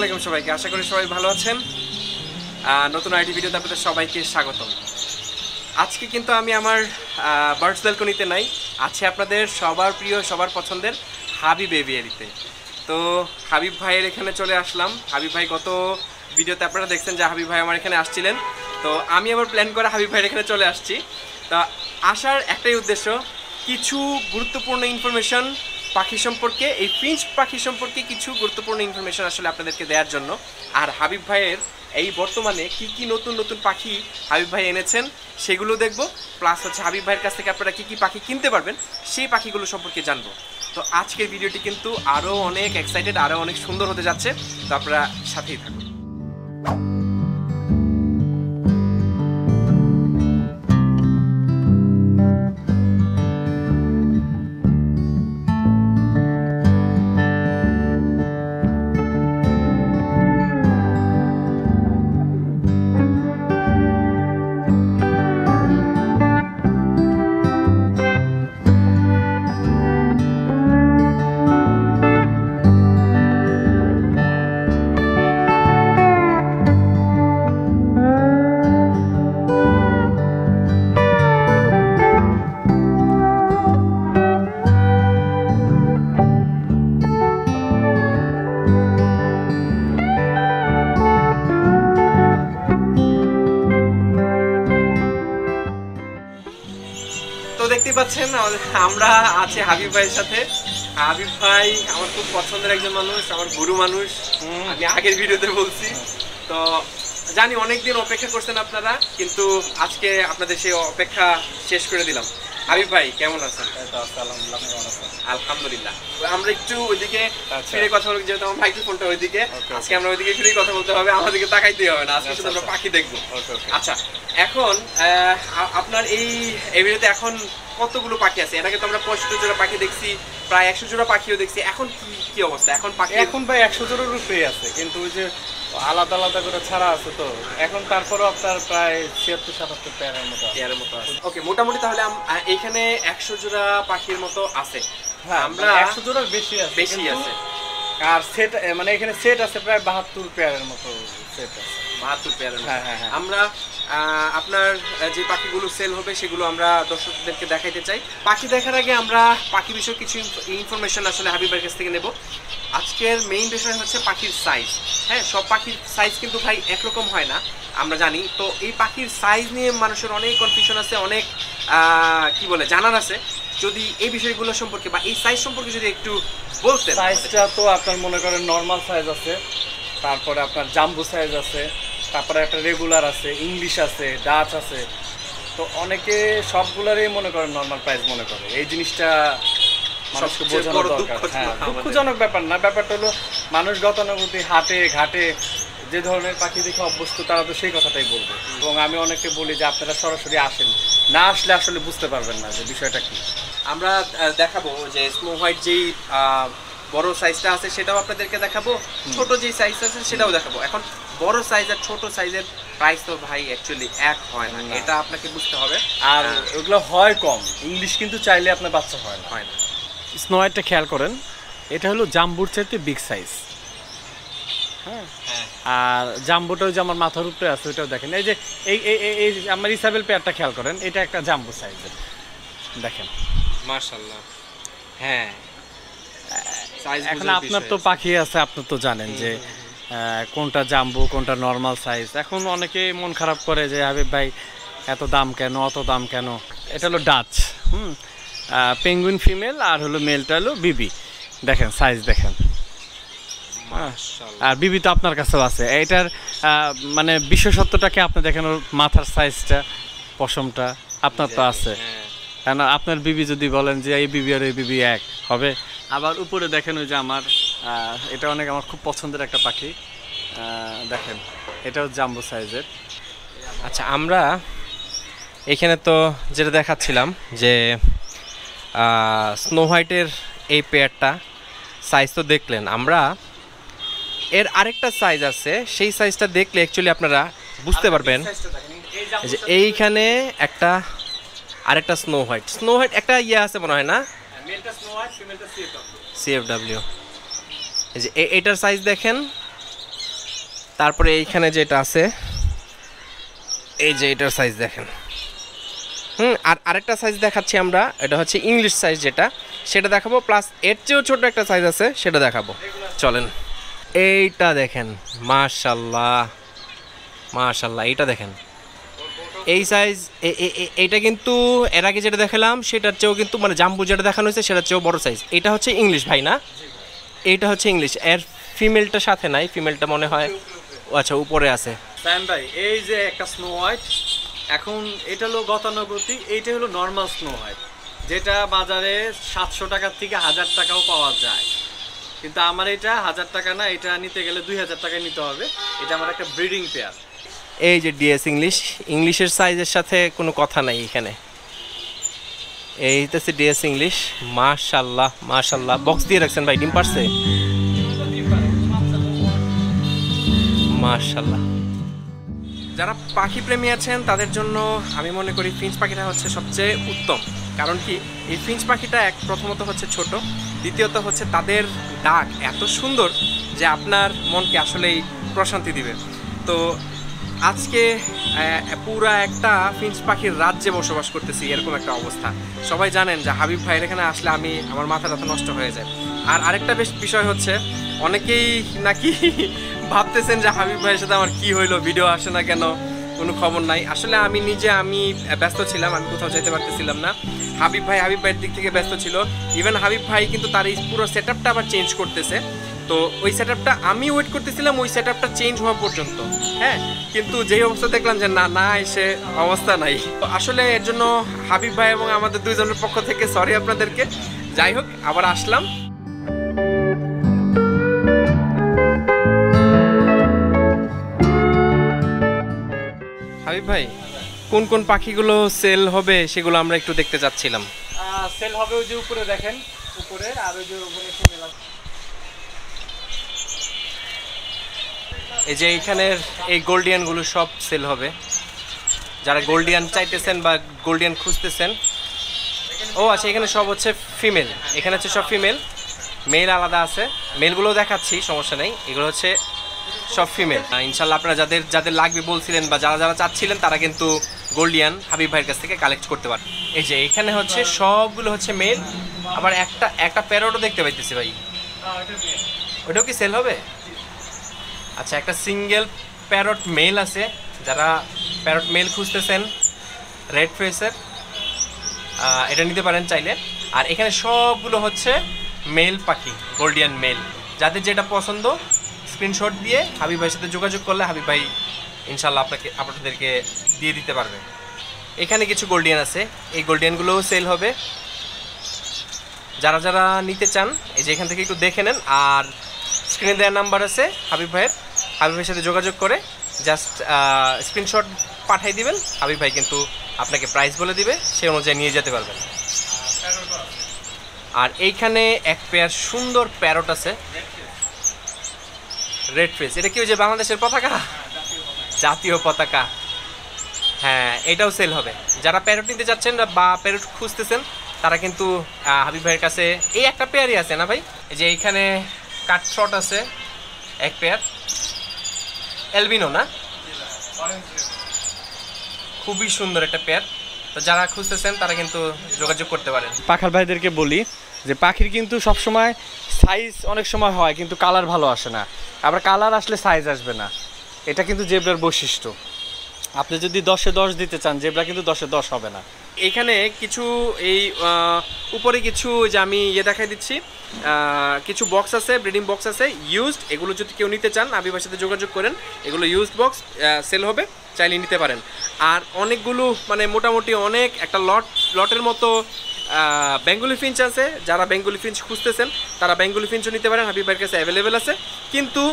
আলাইকুম সবাইকে, আশা করি সবাই ভালো আছেন। নতুন আইডি ভিডিওতে আপনাদের সবাইকে স্বাগতম। আজকে কিন্তু আমি আমার বার্ডস ব্যালকনিতে নাই, আছে আপনাদের সবার প্রিয় সবার পছন্দের হাবিব এভিয়ারিতে। তো হাবিব ভাইয়ের এখানে চলে আসলাম। হাবিব ভাই গত ভিডিওতে আপনারা দেখছেন যে হাবিব ভাই আমার এখানে আসছিলেন, তো আমি আবার প্ল্যান করে হাবিব ভাইয়ের এখানে চলে আসছি। তা আসার একটাই উদ্দেশ্য, কিছু গুরুত্বপূর্ণ ইনফরমেশন পাখি সম্পর্কে, এই ফিঞ্চ পাখি সম্পর্কে কিছু গুরুত্বপূর্ণ ইনফরমেশন আসলে আপনাদেরকে দেওয়ার জন্য। আর হাবিব ভাইয়ের এই বর্তমানে কি কি নতুন নতুন পাখি হাবিব ভাই এনেছেন সেগুলো দেখব, প্লাস হচ্ছে হাবিব ভাইয়ের কাছ থেকে আপনারা কি কি পাখি কিনতে পারবেন সেই পাখিগুলো সম্পর্কে জানবো। তো আজকের ভিডিওটি কিন্তু আরও অনেক এক্সাইটেড, আরও অনেক সুন্দর হতে যাচ্ছে, তো আপনারা সাথেই থাকুন। দেখতে পাচ্ছেন আমরা আছি হাবিব ভাইয়ের সাথে। হাবিব ভাই আমার খুব পছন্দের একজন মানুষ, আমার গুরু মানুষ, আমি আগের ভিডিওতে বলছি। তো জানি অনেকদিন অপেক্ষা করছেন আপনারা, কিন্তু আজকে আপনাদের সেই অপেক্ষা শেষ করে দিলাম। হাবিব ভাই কেমন আছেন? আলহামদুলিল্লাহ। আমরা একটু ওইদিকে ফিরে কথা বলবো, যেহেতু আমার মাইক্রোফোনটা ওইদিকে, আজকে আমরা ওইদিকে ফিরে কথা বলতে হবে, আমাদেরকে তাকাইতেই হবে না, আজকে শুধু আমরা পাখি দেখবো। আচ্ছা, এখন আপনার এই ভিডিওতে এখন কতগুলো পাখি আছে? এর আগে তো আমরা 65 জোড়া পাখি দেখছি, প্রায় 100 জোড়া পাখিও দেখছি। এখন কি অবস্থা? এখন পাখি এখন ভাই 100 জোড়ার উপরেই আছে, কিন্তু ওই যে আলাদা আলাদা করে ছাড়া আছে, তো এখন তারপরেও আপনার প্রায় 76-77 পেয়ারের মতো আছে। ওকে, মোটামুটি তাহলে এখানে 100 জোড়া পাখির মতো আছে। হ্যাঁ, আমরা 100 জোড়ার বেশি আছে। আর সেট মানে এখানে সেট আছে প্রায় 72 পেয়ারের মতো সেট আছে। 72 পেয়ারের মতো। হ্যাঁ। আমরা আপনার যে পাখিগুলো সেল হবে সেগুলো আমরা দর্শকদেরকে দেখাইতে চাই। পাখি দেখার আগে আমরা পাখি বিষয়ে কিছু ইনফরমেশন আসলে হাবিবের কাছ থেকে নেব। আজকের মেইন বিষয় হচ্ছে পাখির সাইজ। হ্যাঁ, সব পাখির সাইজ কিন্তু ভাই একরকম হয় না, আমরা জানি। তো এই পাখির সাইজ নিয়ে মানুষের অনেক কনফিউশন আছে, অনেক কি বলে জানার আছে। যদি এই বিষয়গুলো সম্পর্কে বা এই সাইজ সম্পর্কে যদি একটু বলতেন। সাইজটা তো আপনার মনে করেন নর্মাল সাইজ আছে, তারপরে আপনার জাম্বো সাইজ আছে, তারপরে একটা রেগুলার আছে, ইংলিশ আছে, ডাচ আছে। তো অনেকে সবগুলারই মনে করেন নর্মাল প্রাইস মনে করে। এই জিনিসটা মানুষকে বোঝানো দরকার। হ্যাঁ, দুঃখজনক ব্যাপার না, ব্যাপারটা হলো মানুষ গতানুগতিক হাটে ঘাটে যে ধরনের পাখি দেখে অভ্যস্ত, তারা তো সেই কথাটাই বলবে। এবং আমি অনেককে বলি যে আপনারা সরাসরি আসেন, না আসলে আসলে বুঝতে পারবেন না যে বিষয়টা কি। আমরা দেখাবো যে স্নো হোয়াইট যেই বড় সাইজটা আছে সেটাও আপনাদেরকে দেখাবো, ছোট যেই সাইজ আছে সেটাও দেখাবো। এখন বড় সাইজ আর ছোট সাইজের প্রাইস তো ভাই অ্যাকচুয়ালি এক হয় না, এটা আপনাকে বুঝতে হবে। আর ওগুলো হয় কম, ইংলিশ কিন্তু চাইলে আপনার বাচ্চা হয় না। স্নো হোয়াইটটা খেয়াল করেন, এটা হলো জাম্বুর চাইতে বিগ সাইজ। হ্যাঁ, আর জাম্বুটা ওই যে আমার মাথার উপরে আছে, ওইটাও দেখেন। এই যে এই আমার ইসাবেল পেয়ারটা খেয়াল করেন, এটা একটা জাম্বু সাইজের, দেখেন মাশাআল্লাহ। হ্যাঁ, এখন আপনার তো পাখি আছে, আপনি তো জানেন যে কোনটা জাম্বু কোনটা নর্মাল সাইজ। এখন অনেকে মন খারাপ করে যে হাবিব ভাই এত দাম কেন, অত দাম কেন। এটা হলো ডাচ, পেঙ্গুইন ফিমেল, আর হলো মেলটা হলো বিবি। দেখেন সাইজ দেখেন, আর বিবি তো আপনার কাছেও আছে। এটার মানে বিশেষত্বটাকে আপনি দেখেন, ওর মাথার সাইজটা, পশমটা আপনার তো আছে। কেন আপনার বিবি যদি বলেন যে এই বিবি আর এই বিবি এক হবে। আবার উপরে দেখেন ওই যে আমার এটা অনেক আমার খুব পছন্দের একটা পাখি, দেখেন এটাও জাম্বো সাইজের। আচ্ছা, আমরা এখানে তো যেটা দেখাচ্ছিলাম যে স্নো হোয়াইটের এই পেয়ারটা সাইজ তো দেখলেন। আমরা এর আরেকটা সাইজ আছে, সেই সাইজটা দেখলে অ্যাকচুয়ালি আপনারা বুঝতে পারবেন যে এইখানে একটা আরেকটা স্নো হোয়াইট একটা ইয়ে আছে মনে হয় না, CFW। এই যে এটার সাইজ দেখেন, তারপরে এইখানে যেটা আছে এই যে এটার সাইজ দেখেন। আর আরেকটা সাইজ দেখাচ্ছি আমরা, এটা হচ্ছে ইংলিশ সাইজ যেটা, সেটা দেখাবো, প্লাস এর চেয়েও ছোট একটা সাইজ আছে সেটা দেখাবো। চলেন, এইটা দেখেন, মাশাল্লাহ মাশাল্লাহ, এইটা দেখেন, এই সাইজ। এইটা কিন্তু এর আগে যেটা দেখালাম সেটার চেয়েও কিন্তু মানে জাম্বু যেটা দেখানো হয়েছে সেটার চেয়েও বড় সাইজ। এটা হচ্ছে ইংলিশ ভাই না? এইটা হচ্ছে ইংলিশ, এর ফিমেলটা সাথে নাই, ফিমেলটা মনে হয় আচ্ছা উপরে আছে। সাইম ভাই, এই যে একটা স্নো হোয়াইট, এখন এটা হলো গতানুগতিক, এইটা হলো নর্মাল স্নো হোয়াইট, যেটা বাজারে 700 টাকার থেকে 1000 টাকাও পাওয়া যায়, কিন্তু আমার এটা 1000 টাকা না, এটা নিতে গেলে 2000 টাকায় নিতে হবে। এটা আমার একটা ব্রিডিং পেয়ার। এই যে ডিএস ইংলিশ, ইংলিশের সাইজের সাথে কোনো কথা নাই এখানে। এই হচ্ছে ডিএস ইংলিশ, মাশাল্লাহ মাশাল্লাহ। বক্স দিয়ে রাখছেন ভাই, ডিম পারছে মাশাল্লাহ। যারা পাখি প্রেমী আছেন তাদের জন্য আমি মনে করি ফিঞ্চ পাখিটা হচ্ছে সবচেয়ে উত্তম। কারণ কি, এই ফিঞ্চ পাখিটা প্রথমত হচ্ছে ছোট, দ্বিতীয়ত হচ্ছে তাদের ডাক এত সুন্দর যে আপনার মনকে আসলেই প্রশান্তি দিবে। তো আজকে পুরা একটা ফিঞ্চ পাখির রাজ্যে বসবাস করতেছি, এরকম একটা অবস্থা। সবাই জানেন যে হাবিব ভাইয়ের এখানে আসলে আমার মাথাটা তো নষ্ট হয়ে যায়। আর আরেকটা বেশ বিষয় হচ্ছে, অনেকেই নাকি ভাবতেছেন যে হাবিব ভাইয়ের সাথে আমার কি হইলো, ভিডিও আসে না কেন, কোনো খবর নাই। আসলে আমি ব্যস্ত ছিলাম, আমি কোথাও যেতে পারতেছিলাম না। হাবিব ভাইয়ের দিক থেকে ব্যস্ত ছিল। ইভেন হাবিব ভাই কিন্তু তার এই পুরো সেট আপটা আবার চেঞ্জ করতেছে। তো ওই সেট আপটা আমি ওয়েট করতেছিলাম ওই সেট আপটা চেঞ্জ হওয়া পর্যন্ত, হ্যাঁ। কিন্তু যেই অবস্থা দেখলাম যে না এসে অবস্থা নাই। তো আসলে এর জন্য হাবিব ভাই এবং আমাদের দুইজনের পক্ষ থেকে সরি আপনাদেরকে। যাই হোক, আবার আসলাম। হাবিব ভাই, কোন কোন পাখিগুলো সেল হবে সেগুলো আমরা একটু দেখতে চাচ্ছিলাম। সেল হবে ওই যে উপরে দেখেন, উপরে, আর ওই যে ওখানে ফিমেল আছে। এই যে এইখানের এই গোল্ডিয়ানগুলো সব সেল হবে। যারা গোল্ডিয়ান চাইতেছেন বা গোল্ডিয়ান খুঁজতেছেন, ও আচ্ছা, এখানে সব হচ্ছে ফিমেল, এখানে হচ্ছে সব ফিমেল, মেল আলাদা আছে। মেলগুলো দেখাচ্ছি, সমস্যা নেই। এগুলো হচ্ছে সব ফিমেল। ইনশাল্লাহ আপনারা যাদের লাগবে বলছিলেন বা যারা চাচ্ছিলেন তারা কিন্তু গোল্ডিয়ান হাবিব ভাইয়ের কাছ থেকে কালেক্ট করতে পারেন। এই যে এখানে হচ্ছে সবগুলো হচ্ছে মেল। আবার একটা প্যারটও দেখতে পাইতেছি ভাই, ওইটাও কি সেল হবে? আচ্ছা, একটা সিঙ্গেল প্যারট মেল আছে। যারা প্যারট মেল খুঁজতেছেন রেড ফেসের, এটা নিতে পারেন চাইলে। আর এখানে সবগুলো হচ্ছে মেল পাখি, গোল্ডিয়ান মেল। যাদের যেটা পছন্দ স্ক্রিনশট দিয়ে হাবিব ভাইয়ের সাথে যোগাযোগ করলে হাবিব ভাই ইনশাল্লাহ আপনাদেরকে দিয়ে দিতে পারবে। এখানে কিছু গোল্ডিয়ান আছে, এই গোল্ডিয়ানগুলোও সেল হবে। যারা নিতে চান এই যে এখান থেকে একটু দেখে নেন। আর স্ক্রিনে দেওয়ার নাম্বার আছে হাবিব ভাইয়ের সাথে যোগাযোগ করে জাস্ট স্ক্রিনশট পাঠিয়ে দিবেন। হাবিব ভাই কিন্তু আপনাকে প্রাইস বলে দিবে, সেই অনুযায়ী নিয়ে যেতে পারবেন। আর এইখানে এক পেয়ার সুন্দর প্যারট আছে, রেড ফেস। এটা কি ওই যে বাংলাদেশের পতাকা, জাতীয় পতাকা? হ্যাঁ, এটাও সেল হবে। যারা প্যারট নিতে চাচ্ছেন বা প্যারট খুঁজতেছেন তারা কিন্তু হাবিব ভাইয়ের কাছে এই একটা পেয়ারই আছে না ভাই? এই যে এইখানে কাটশট আছে এক পেয়ার, এলবিনো না, খুবই সুন্দর একটা পেয়ার। তো যারা খুঁজতেছেন তারা কিন্তু যোগাযোগ করতে পারেন। পাখার ভাইদেরকে বলি যে পাখির কিন্তু সবসময় সাইজ অনেক সময় হয় কিন্তু কালার ভালো আসে না, আবার কালার আসলে সাইজ আসবে না। এটা কিন্তু জেব্রার বৈশিষ্ট্য। আপনি যদি 10-এ 10 দিতে চান, জেব্রা কিন্তু 10-এ 10 হবে না। এখানে কিছু এই উপরে কিছু যে আমি দেখাই দিচ্ছি, কিছু বক্স আছে, ব্রিডিং বক্স আছে ইউজড। এগুলো যদি কেউ নিতে চান হাবিব ভাইয়ের সাথে যোগাযোগ করেন, এগুলো ইউজড বক্স সেল হবে, চাইলে নিতে পারেন। আর অনেকগুলো মানে মোটামুটি অনেক একটা লটের মতো বেঙ্গলি ফিঞ্চ আছে। যারা বেঙ্গলি ফিঞ্চ খুঁজতেছেন তারা বেঙ্গলি ফিঞ্চও নিতে পারেন, হাবিব ভাইয়ের কাছে অ্যাভেলেবেল আছে। কিন্তু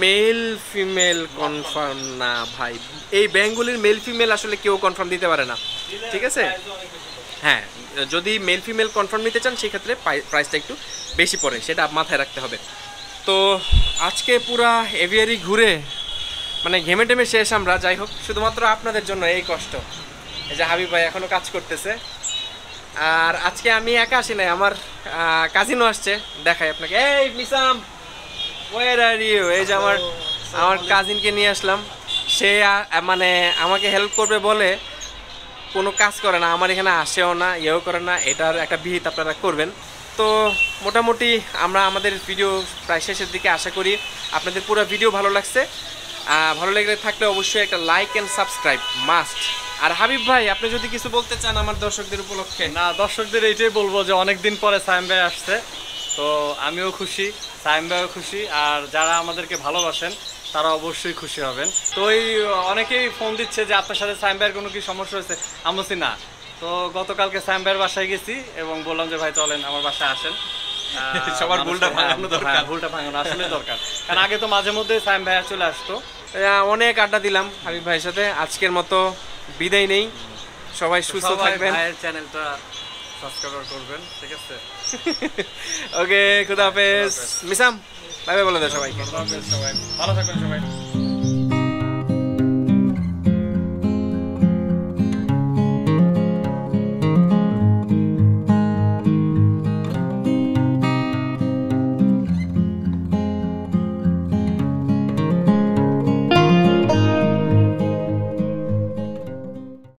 মেল ফিমেল কনফার্ম না ভাই, এই বেঙ্গলির মেল ফিমেল আসলে কেউ কনফার্ম দিতে পারে না, ঠিক আছে? হ্যাঁ, যদি মেল ফিমেল কনফার্ম নিতে চান সেক্ষেত্রে প্রাইসটা একটু বেশি পড়ে, সেটা মাথায় রাখতে হবে। তো আজকে পুরা এভিয়ারি ঘুরে মানে ঘেমে টেমে শেষ আমরা। যাই হোক, শুধুমাত্র আপনাদের জন্য এই কষ্ট। এই যে হাবিব ভাই এখনও কাজ করতেছে। আর আজকে আমি একা আসি নাই, আমার কাজিনও আসছে, দেখাই আপনাকে। এই মিসাম, ওয়ার আর ইউ? এই যে আমার আমার কাজিনকে নিয়ে আসলাম, সে মানে আমাকে হেল্প করবে বলে কোনো কাজ করে না, আমার এখানে আসেও না, ইয়েও করে না। এটার একটা বিহিত আপনারা করবেন। তো মোটামুটি আমরা আমাদের ভিডিও প্রায় শেষের দিকে, আশা করি আপনাদের পুরো ভিডিও ভালো লাগছে। ভালো লেগে থাকলে অবশ্যই একটা লাইক অ্যান্ড সাবস্ক্রাইব মাস্ট। আর হাবিব ভাই, আপনি যদি কিছু বলতে চান আমার দর্শকদের উপলক্ষে। না, দর্শকদের এইটাই বলবো যে অনেক দিন পরে সাইম ভাই আসছে, তো আমিও খুশি, সাইম ভাইও খুশি, আর যারা আমাদেরকে ভালোবাসেন তারা অবশ্যই খুশি হবেন। তো এই অনেকেই ফোন দিচ্ছে যে আপনার সাথে সাইম ভাইয়ের কোনো কি সমস্যা হয়েছে, আমি বলছি না। তো গতকালকে সাইম ভাইয়ের বাসায় গেছি এবং বললাম যে ভাই চলেন আমার বাসায় আসেন। সবার ভুলটা ভাঙানো দরকার। হ্যাঁ, ভুলটা ভাঙানো আসলে দরকার, কারণ আগে তো মাঝে মধ্যে সাইম ভাইয়া চলে আসতো। অনেক আড্ডা দিলাম হাবিব ভাইয়ের সাথে, আজকের মতো বিদায় নেই। সবাই সুস্থ থাকবেন, ভাইয়ের চ্যানেলটা সাবস্ক্রাইব করবেন, ঠিক আছে? ওকে, খুদা হাফেজ। মিসাম বাই বাই বলে দাও সবাইকে। সবাই ভালো থাকবেন সবাই।